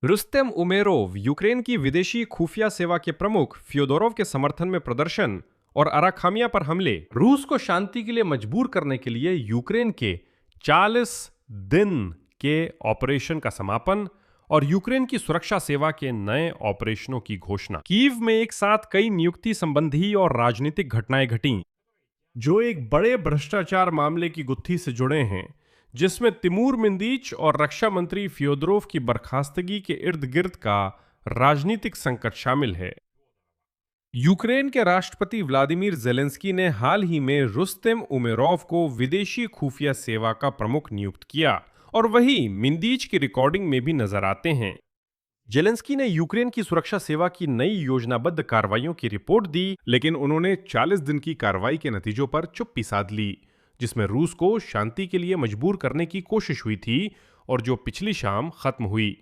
रुस्तेम Umerov Ukraine की विदेशी खुफिया सेवा के प्रमुख फ्योदोरोव के समर्थन में प्रदर्शन और अराखामिया पर हमले। रूस को शांति के लिए मजबूर करने के लिए यूक्रेन के 40 दिन के ऑपरेशन का समापन और यूक्रेन की सुरक्षा सेवा के नए ऑपरेशनों की घोषणा। कीव में एक साथ कई नियुक्ति संबंधी और राजनीतिक घटनाएं घटीं जो एक बड़े भ्रष्टाचार मामले की गुत्थी से जुड़े हैं, जिसमें तिमूर मिंदीच और रक्षा मंत्री फ्योदोरोव की बर्खास्तगी के इर्द गिर्द का राजनीतिक संकट शामिल है। यूक्रेन के राष्ट्रपति व्लादिमीर जेलेंस्की ने हाल ही में रुस्तेम उमेरोव को विदेशी खुफिया सेवा का प्रमुख नियुक्त किया और वही मिंदीच की रिकॉर्डिंग में भी नजर आते हैं। जेलेंस्की ने यूक्रेन की सुरक्षा सेवा की नई योजनाबद्ध कार्रवाइयों की रिपोर्ट दी, लेकिन उन्होंने 40 दिन की कार्रवाई के नतीजों पर चुप्पी साध ली, जिसमें रूस को शांति के लिए मजबूर करने की कोशिश हुई थी और जो पिछली शाम खत्म हुई।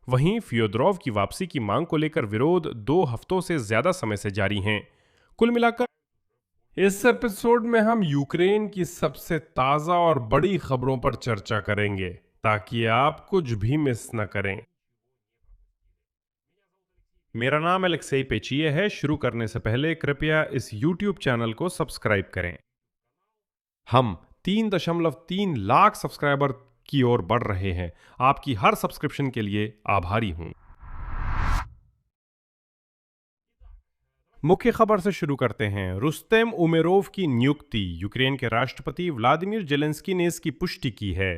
वहीं फ्योदोरोव की वापसी की मांग को लेकर विरोध 2 हफ्तों से ज्यादा समय से जारी हैं। कुल मिलाकर इस एपिसोड में हम यूक्रेन की सबसे ताजा और बड़ी खबरों पर चर्चा करेंगे ताकि आप कुछ भी मिस न करें। मेरा नाम अलेक्सेई पेचिए है। शुरू करने से पहले कृपया इस YouTube चैनल को सब्सक्राइब करें। हम 3.3 लाख सब्सक्राइबर की ओर बढ़ रहे हैं। आपकी हर सब्सक्रिप्शन के लिए आभारी हूं। मुख्य खबर से शुरू करते हैं। रुस्तेम उमेरोव की नियुक्ति। यूक्रेन के राष्ट्रपति व्लादिमीर जेलेंस्की ने इसकी पुष्टि की है।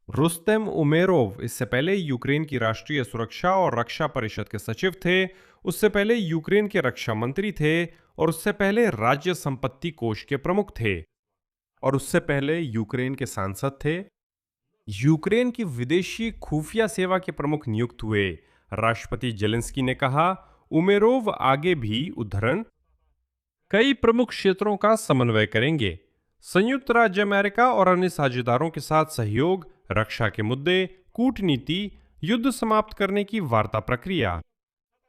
रुस्तेम उमेरोव इससे पहले यूक्रेन की राष्ट्रीय सुरक्षा और रक्षा परिषद के सचिव थे, उससे पहले यूक्रेन के रक्षा मंत्री थे और उससे पहले राज्य संपत्ति कोष के प्रमुख थे और उससे पहले यूक्रेन के सांसद थे। यूक्रेन की विदेशी खुफिया सेवा के प्रमुख नियुक्त हुए। राष्ट्रपति जेलेंस्की ने कहा, उमेरोव आगे भी उद्धरण कई प्रमुख क्षेत्रों का समन्वय करेंगे। संयुक्त राज्य अमेरिका और अन्य साझेदारों के साथ सहयोग, रक्षा के मुद्दे, कूटनीति, युद्ध समाप्त करने की वार्ता प्रक्रिया,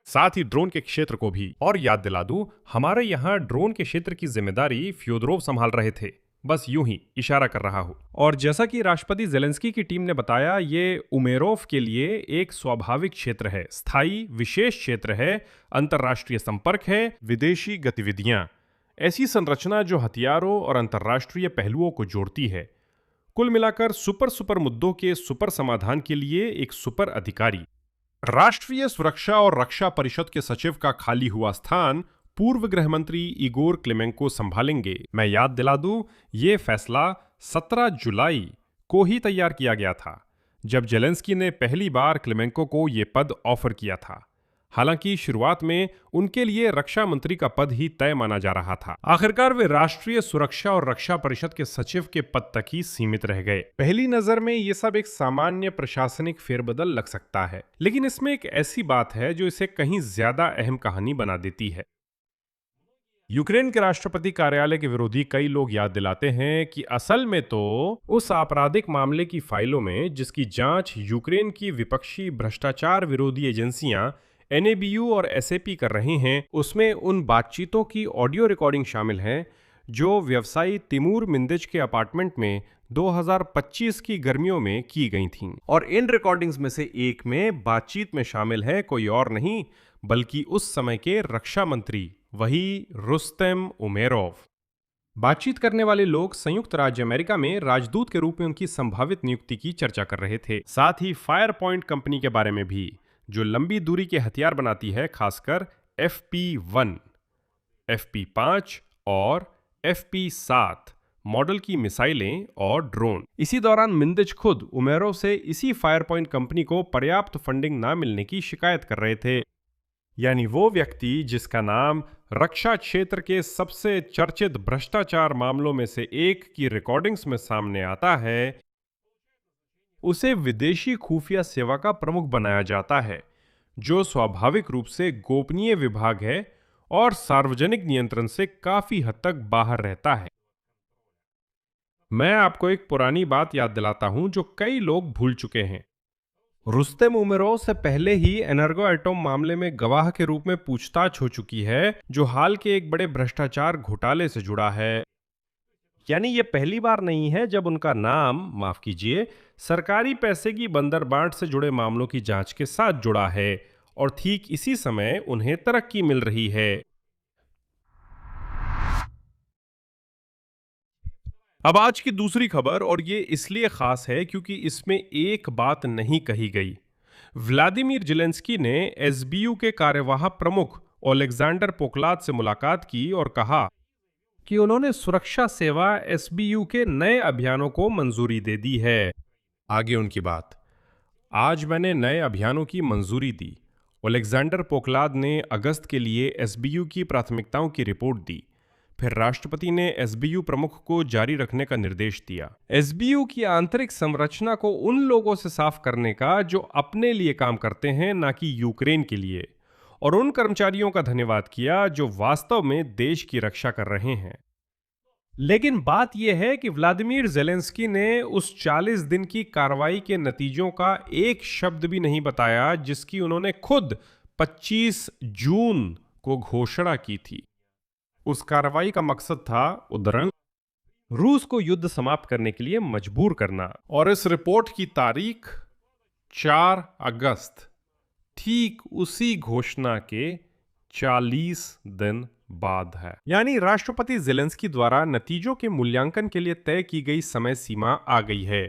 साथ ही ड्रोन के क्षेत्र को भी। और याद दिला दूं, हमारे यहाँ ड्रोन के क्षेत्र की जिम्मेदारी फ्योदोरोव संभाल रहे थे। बस यूं ही इशारा कर रहा हूं। और जैसा कि राष्ट्रपति जेलेंस्की की टीम ने बताया, ये उमेरोव के लिए एक स्वाभाविक क्षेत्र है, स्थायी विशेष क्षेत्र है, अंतर्राष्ट्रीय संपर्क है, विदेशी गतिविधियां, ऐसी संरचना जो हथियारों और अंतर्राष्ट्रीय पहलुओं को जोड़ती है। कुल मिलाकर सुपर मुद्दों के सुपर समाधान के लिए एक सुपर अधिकारी। राष्ट्रीय सुरक्षा और रक्षा परिषद के सचिव का खाली हुआ स्थान पूर्व गृह मंत्री इगोर क्लेमेंको संभालेंगे। मैं याद दिला दूं, ये फैसला 17 जुलाई को ही तैयार किया गया था, जब जेलेंस्की ने पहली बार क्लेमेंको को ये पद ऑफर किया था। हालांकि शुरुआत में उनके लिए रक्षा मंत्री का पद ही तय माना जा रहा था। आखिरकार वे राष्ट्रीय सुरक्षा और रक्षा परिषद के सचिव के पद तक ही सीमित रह गए। पहली नजर में ये सब एक सामान्य प्रशासनिक फेरबदल लग सकता है, लेकिन इसमें एक ऐसी बात है जो इसे कहीं ज्यादा अहम कहानी बना देती है। यूक्रेन के राष्ट्रपति कार्यालय के विरोधी कई लोग याद दिलाते हैं कि असल में तो उस आपराधिक मामले की फाइलों में, जिसकी जांच यूक्रेन की विपक्षी भ्रष्टाचार विरोधी एजेंसियां NABU और SAP कर रही हैं, उसमें उन बातचीतों की ऑडियो रिकॉर्डिंग शामिल है जो व्यवसायी तिमूर मिंदिच के अपार्टमेंट में 2025 की गर्मियों में की गई थीं। और इन रिकॉर्डिंग्स में से एक में बातचीत में शामिल है कोई और नहीं बल्कि उस समय के रक्षा मंत्री, वही रुस्तेम उमेरोव। बातचीत करने वाले लोग संयुक्त राज्य अमेरिका में राजदूत के रूप में उनकी संभावित नियुक्ति की चर्चा कर रहे थे। साथ ही फायर पॉइंट कंपनी के बारे में भी, जो लंबी दूरी के हथियार बनाती है, खासकर FP1, FP5 और FP7 मॉडल की मिसाइलें और ड्रोन। इसी दौरान मिंदिच खुद उमेरोव से इसी फायर पॉइंट कंपनी को पर्याप्त फंडिंग ना मिलने की शिकायत कर रहे थे। यानी वो व्यक्ति जिसका नाम रक्षा क्षेत्र के सबसे चर्चित भ्रष्टाचार मामलों में से एक की रिकॉर्डिंग्स में सामने आता है, उसे विदेशी खुफिया सेवा का प्रमुख बनाया जाता है, जो स्वाभाविक रूप से गोपनीय विभाग है और सार्वजनिक नियंत्रण से काफी हद तक बाहर रहता है। मैं आपको एक पुरानी बात याद दिलाता हूं जो कई लोग भूल चुके हैं। रुस्तेम उमेरोव से पहले ही एनर्गो एटम मामले में गवाह के रूप में पूछताछ हो चुकी है, जो हाल के एक बड़े भ्रष्टाचार घोटाले से जुड़ा है। यानी ये पहली बार नहीं है जब उनका नाम, माफ कीजिए, सरकारी पैसे की बंदरबांट से जुड़े मामलों की जांच के साथ जुड़ा है और ठीक इसी समय उन्हें तरक्की मिल रही है। अब आज की दूसरी खबर, और ये इसलिए खास है क्योंकि इसमें एक बात नहीं कही गई। व्लादिमीर जेलेंस्की ने एसबीयू के कार्यवाहक प्रमुख ओलेक्जेंडर पोकलाद से मुलाकात की और कहा कि उन्होंने सुरक्षा सेवा एसबीयू के नए अभियानों को मंजूरी दे दी है। आगे उनकी बात, आज मैंने नए अभियानों की मंजूरी दी। ओलेक्जेंडर पोकलाद ने अगस्त के लिए एसबीयू की प्राथमिकताओं की रिपोर्ट दी। फिर राष्ट्रपति ने एसबीयू प्रमुख को जारी रखने का निर्देश दिया। एसबीयू की आंतरिक संरचना को उन लोगों से साफ करने का जो अपने लिए काम करते हैं, ना कि यूक्रेन के लिए, और उन कर्मचारियों का धन्यवाद किया जो वास्तव में देश की रक्षा कर रहे हैं। लेकिन बात यह है कि व्लादिमीर जेलेंस्की ने उस 40 दिन की कार्रवाई के नतीजों का एक शब्द भी नहीं बताया जिसकी उन्होंने खुद 25 जून को घोषणा की थी। उस कार्रवाई का मकसद था उद्धरण रूस को युद्ध समाप्त करने के लिए मजबूर करना। और इस रिपोर्ट की तारीख 4 अगस्त, ठीक उसी घोषणा के 40 दिन बाद है। यानी राष्ट्रपति जेलेंस्की द्वारा नतीजों के मूल्यांकन के लिए तय की गई समय सीमा आ गई है,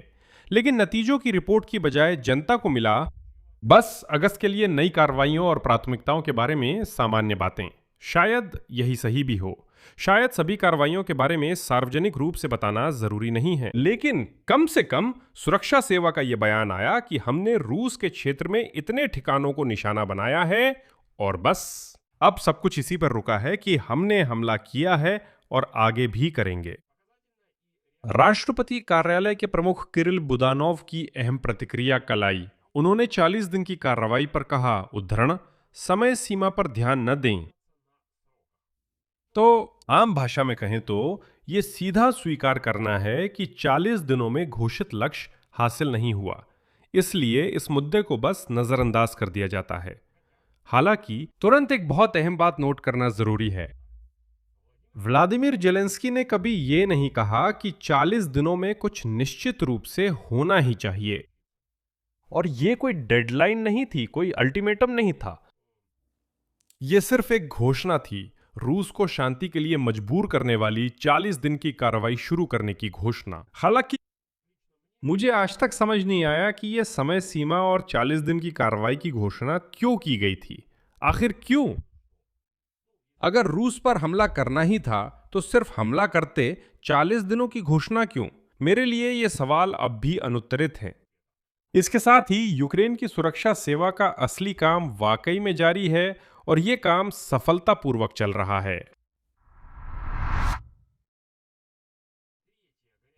लेकिन नतीजों की रिपोर्ट की बजाय जनता को मिला बस अगस्त के लिए नई कार्रवाइयों और प्राथमिकताओं के बारे में सामान्य बातें। शायद यही सही भी हो। शायद सभी कार्रवाइयों के बारे में सार्वजनिक रूप से बताना जरूरी नहीं है, लेकिन कम से कम सुरक्षा सेवा का यह बयान आया कि हमने रूस के क्षेत्र में इतने ठिकानों को निशाना बनाया है और बस अब सब कुछ इसी पर रुका है कि हमने हमला किया है और आगे भी करेंगे। राष्ट्रपति कार्यालय के प्रमुख किरिल बुदानोव की अहम प्रतिक्रिया कल आई। उन्होंने 40 दिन की कार्रवाई पर कहा, उद्धरण, समय सीमा पर ध्यान न दें। तो आम भाषा में कहें तो ये सीधा स्वीकार करना है कि 40 दिनों में घोषित लक्ष्य हासिल नहीं हुआ, इसलिए इस मुद्दे को बस नजरअंदाज कर दिया जाता है। हालांकि तुरंत एक बहुत अहम बात नोट करना जरूरी है। व्लादिमीर जेलेंस्की ने कभी ये नहीं कहा कि 40 दिनों में कुछ निश्चित रूप से होना ही चाहिए, और ये कोई डेडलाइन नहीं थी, कोई अल्टीमेटम नहीं था। ये सिर्फ एक घोषणा थी, रूस को शांति के लिए मजबूर करने वाली 40 दिन की कार्रवाई शुरू करने की घोषणा। हालांकि मुझे आज तक समझ नहीं आया कि यह समय सीमा और 40 दिन की कार्रवाई की घोषणा क्यों की गई थी। आखिर क्यों? अगर रूस पर हमला करना ही था तो सिर्फ हमला करते 40 दिनों की घोषणा क्यों? मेरे लिए यह सवाल अब भी अनुत्तरित है। इसके साथ ही यूक्रेन की सुरक्षा सेवा का असली काम वाकई में जारी है और यह काम सफलतापूर्वक चल रहा है।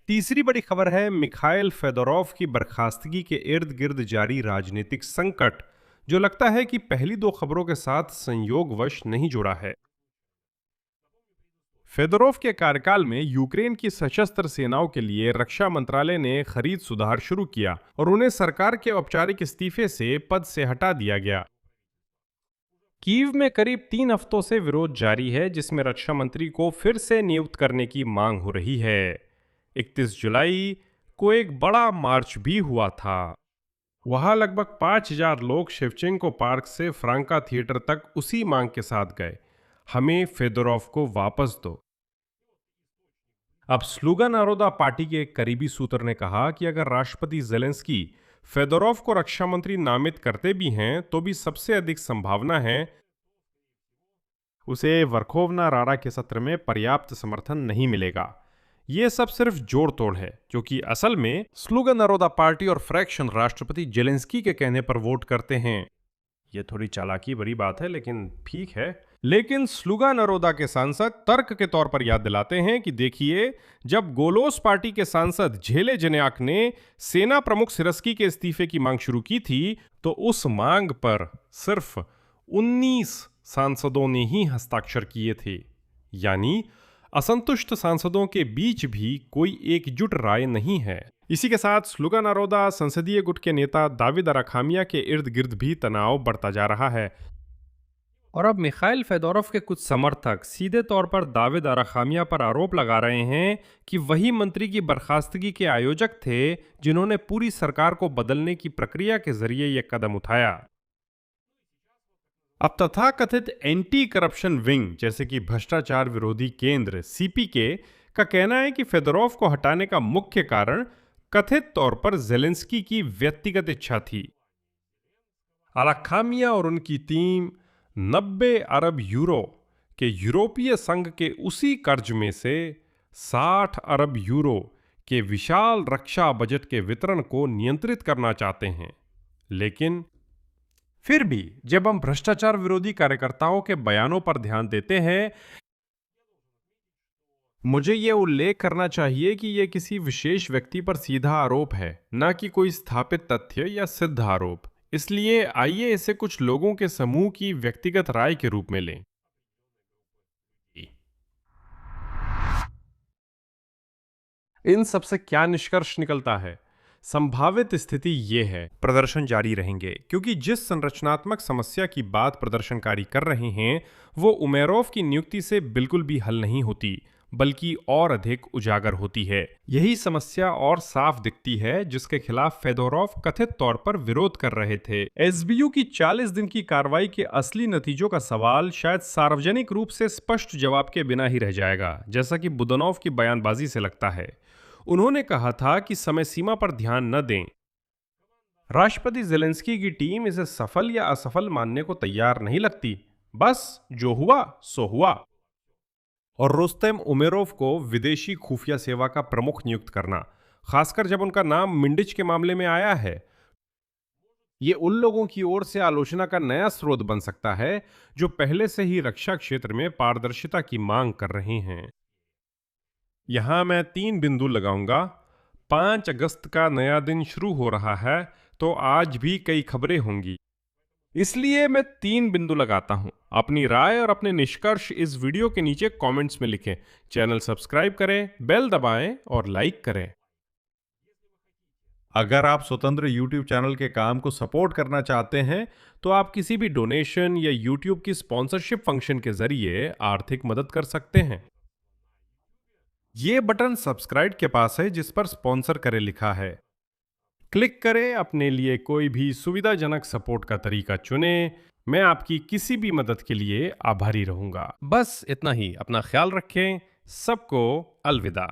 तीसरी बड़ी खबर है मिखाइल फेदोरोव की बर्खास्तगी के इर्द गिर्द जारी राजनीतिक संकट, जो लगता है कि पहली दो खबरों के साथ संयोगवश नहीं जुड़ा है। फेदोरोव के कार्यकाल में यूक्रेन की सशस्त्र सेनाओं के लिए रक्षा मंत्रालय ने खरीद सुधार शुरू किया और उन्हें सरकार के औपचारिक इस्तीफे से पद से हटा दिया गया। कीव में करीब 3 हफ्तों से विरोध जारी है, जिसमें रक्षा मंत्री को फिर से नियुक्त करने की मांग हो रही है। 31 जुलाई को एक बड़ा मार्च भी हुआ था। वहां लगभग 5000 लोग शेवचेंको पार्क से फ्रांका थिएटर तक उसी मांग के साथ गए, हमें फेदोरोव को वापस दो। अब स्लुगा नारोदा पार्टी के एक करीबी सूत्र ने कहा कि अगर राष्ट्रपति जेलेंस्की फेदोरोव को रक्षा मंत्री नामित करते भी हैं तो भी सबसे अधिक संभावना है उसे वर्खोवना राडा के सत्र में पर्याप्त समर्थन नहीं मिलेगा। यह सब सिर्फ जोड़ तोड़ है, क्योंकि असल में स्लुगा नारोदा पार्टी और फ्रैक्शन राष्ट्रपति जेलेंस्की के कहने पर वोट करते हैं। यह थोड़ी चालाकी भरी बात है, लेकिन ठीक है। लेकिन स्लुगा नारोदा के सांसद तर्क के तौर पर याद दिलाते हैं कि देखिए, जब गोलोस पार्टी के सांसद झेले जन्याक ने सेना प्रमुख सिरस्की के इस्तीफे की मांग शुरू की थी, तो उस मांग पर सिर्फ 19 सांसदों ने ही हस्ताक्षर किए थे। यानी असंतुष्ट सांसदों के बीच भी कोई एकजुट राय नहीं है। इसी के साथ स्लुगा नारोदा संसदीय गुट के नेता दाविद अराखामिया के इर्द गिर्द भी तनाव बढ़ता जा रहा है। और अब मिखाइल फेदोरोव के कुछ समर्थक सीधे तौर पर दावेद अराखामिया पर आरोप लगा रहे हैं कि वही मंत्री की बर्खास्तगी के आयोजक थे जिन्होंने पूरी सरकार को बदलने की प्रक्रिया के जरिए यह कदम उठाया। अब तथाकथित एंटी करप्शन विंग जैसे कि भ्रष्टाचार विरोधी केंद्र सीपीके का कहना है कि फेदोरोव को हटाने का मुख्य कारण कथित तौर पर जेलेंस्की की व्यक्तिगत इच्छा थी। अराखामिया और उनकी टीम 90 अरब यूरो के यूरोपीय संघ के उसी कर्ज में से 60 अरब यूरो के विशाल रक्षा बजट के वितरण को नियंत्रित करना चाहते हैं। लेकिन फिर भी जब हम भ्रष्टाचार विरोधी कार्यकर्ताओं के बयानों पर ध्यान देते हैं, मुझे ये उल्लेख करना चाहिए कि यह किसी विशेष व्यक्ति पर सीधा आरोप है, न कि कोई स्थापित तथ्य या सिद्ध आरोप। इसलिए आइए इसे कुछ लोगों के समूह की व्यक्तिगत राय के रूप में लें। इन सबसे क्या निष्कर्ष निकलता है? संभावित स्थिति ये है, प्रदर्शन जारी रहेंगे क्योंकि जिस संरचनात्मक समस्या की बात प्रदर्शनकारी कर रहे हैं वो उमेरोव की नियुक्ति से बिल्कुल भी हल नहीं होती, बल्कि और अधिक उजागर होती है। यही समस्या और साफ दिखती है जिसके खिलाफ फेदोरोव कथित तौर पर विरोध कर रहे थे। एसबीयू की 40 दिन की कार्रवाई के असली नतीजों का सवाल शायद सार्वजनिक रूप से स्पष्ट जवाब के बिना ही रह जाएगा, जैसा कि बुदानोव की बयानबाजी से लगता है। उन्होंने कहा था कि समय सीमा पर ध्यान न दें। राष्ट्रपति जेलेंस्की की टीम इसे सफल या असफल मानने को तैयार नहीं लगती, बस जो हुआ सो हुआ। और रुस्तम उमेरोव को विदेशी खुफिया सेवा का प्रमुख नियुक्त करना, खासकर जब उनका नाम मिंडिच के मामले में आया है, ये उन लोगों की ओर से आलोचना का नया स्रोत बन सकता है जो पहले से ही रक्षा क्षेत्र में पारदर्शिता की मांग कर रहे हैं। यहां मैं 3 बिंदु लगाऊंगा। 5 अगस्त का नया दिन शुरू हो रहा है, तो आज भी कई खबरें होंगी, इसलिए मैं 3 बिंदु लगाता हूं। अपनी राय और अपने निष्कर्ष इस वीडियो के नीचे कमेंट्स में लिखें। चैनल सब्सक्राइब करें, बेल दबाएं और लाइक करें। अगर आप स्वतंत्र YouTube चैनल के काम को सपोर्ट करना चाहते हैं तो आप किसी भी डोनेशन या YouTube की स्पॉन्सरशिप फंक्शन के जरिए आर्थिक मदद कर सकते हैं। ये बटन सब्सक्राइब के पास है जिस पर स्पॉन्सर करें लिखा है। क्लिक करें, अपने लिए कोई भी सुविधाजनक सपोर्ट का तरीका चुनें। मैं आपकी किसी भी मदद के लिए आभारी रहूंगा। बस इतना ही। अपना ख्याल रखें। सबको अलविदा।